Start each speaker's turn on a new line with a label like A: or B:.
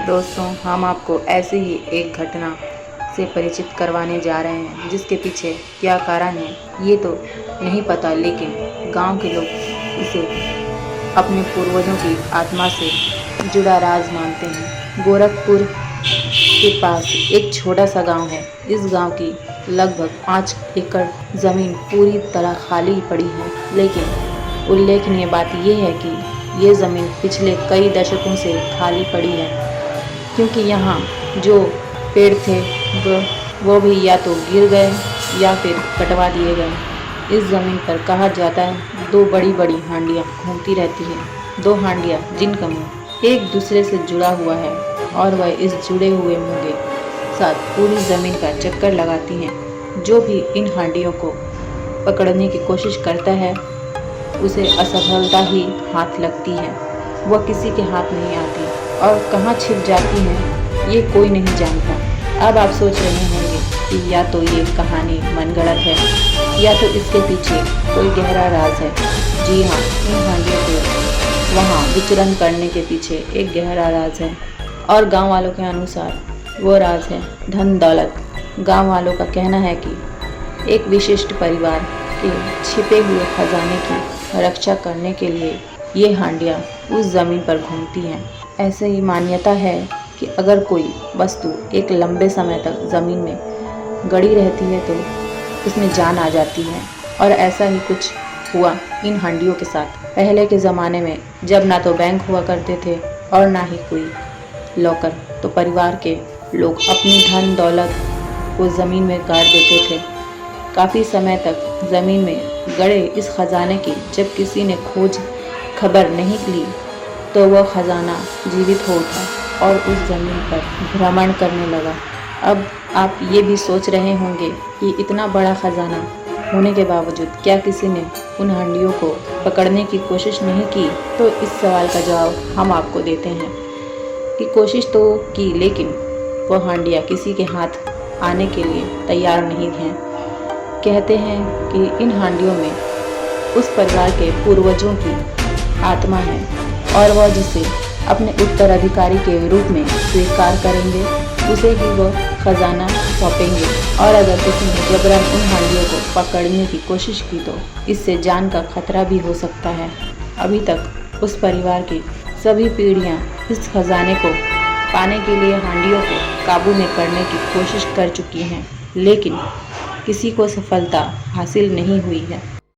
A: दोस्तों, हम आपको ऐसी ही एक घटना से परिचित करवाने जा रहे हैं जिसके पीछे क्या कारण है ये तो नहीं पता, लेकिन गांव के लोग इसे अपने पूर्वजों की आत्मा से जुड़ा राज मानते हैं। गोरखपुर के पास एक छोटा सा गांव है। इस गांव की लगभग 5 एकड़ ज़मीन पूरी तरह खाली पड़ी है, लेकिन उल्लेखनीय बात यह है कि ये ज़मीन पिछले कई दशकों से खाली पड़ी है, क्योंकि यहाँ जो पेड़ थे वो भी या तो गिर गए या फिर कटवा दिए गए। इस ज़मीन पर कहा जाता है 2 बड़ी बड़ी हांडियाँ घूमती रहती हैं। 2 हांडियाँ जिनका मुँह एक दूसरे से जुड़ा हुआ है और वह इस जुड़े हुए मुँह के साथ पूरी ज़मीन का चक्कर लगाती हैं। जो भी इन हांडियों को पकड़ने की कोशिश करता है उसे असफलता ही हाथ लगती है। वह किसी के हाथ नहीं आती और कहाँ छिप जाती हैं ये कोई नहीं जानता। अब आप सोच रहे होंगे कि या तो ये कहानी मनगढ़ंत है या तो इसके पीछे कोई गहरा राज है। जी हाँ, इन हांडियों को वहाँ विचरण करने के पीछे एक गहरा राज है और गांव वालों के अनुसार वो राज है धन दौलत। गांव वालों का कहना है कि एक विशिष्ट परिवार के छिपे हुए खजाने की रक्षा करने के लिए ये हांडियाँ उस ज़मीन पर घूमती हैं। ऐसे ही मान्यता है कि अगर कोई वस्तु एक लंबे समय तक ज़मीन में गड़ी रहती है तो उसमें जान आ जाती है, और ऐसा ही कुछ हुआ इन हांडियों के साथ। पहले के ज़माने में जब ना तो बैंक हुआ करते थे और ना ही कोई लॉकर, तो परिवार के लोग अपनी धन दौलत को ज़मीन में गाड़ देते थे। काफ़ी समय तक ज़मीन में गड़े इस खजाने की जब किसी ने खोज खबर नहीं ली तो वह खजाना जीवित हो उठा और उस ज़मीन पर भ्रमण करने लगा। अब आप ये भी सोच रहे होंगे कि इतना बड़ा खजाना होने के बावजूद क्या किसी ने उन हांडियों को पकड़ने की कोशिश नहीं की? तो इस सवाल का जवाब हम आपको देते हैं कि कोशिश तो की, लेकिन वह हांडियाँ किसी के हाथ आने के लिए तैयार नहीं हैं। कहते हैं कि इन हांडियों में उस परिवार के पूर्वजों की आत्मा है और वह जिसे अपने उत्तराधिकारी के रूप में स्वीकार करेंगे उसे ही वह खजाना सौंपेंगे। और अगर किसी ने जबरन उन हांडियों को पकड़ने की कोशिश की तो इससे जान का खतरा भी हो सकता है। अभी तक उस परिवार की सभी पीढ़ियां इस खजाने को पाने के लिए हांडियों को काबू में करने की कोशिश कर चुकी हैं, लेकिन किसी को सफलता हासिल नहीं हुई है।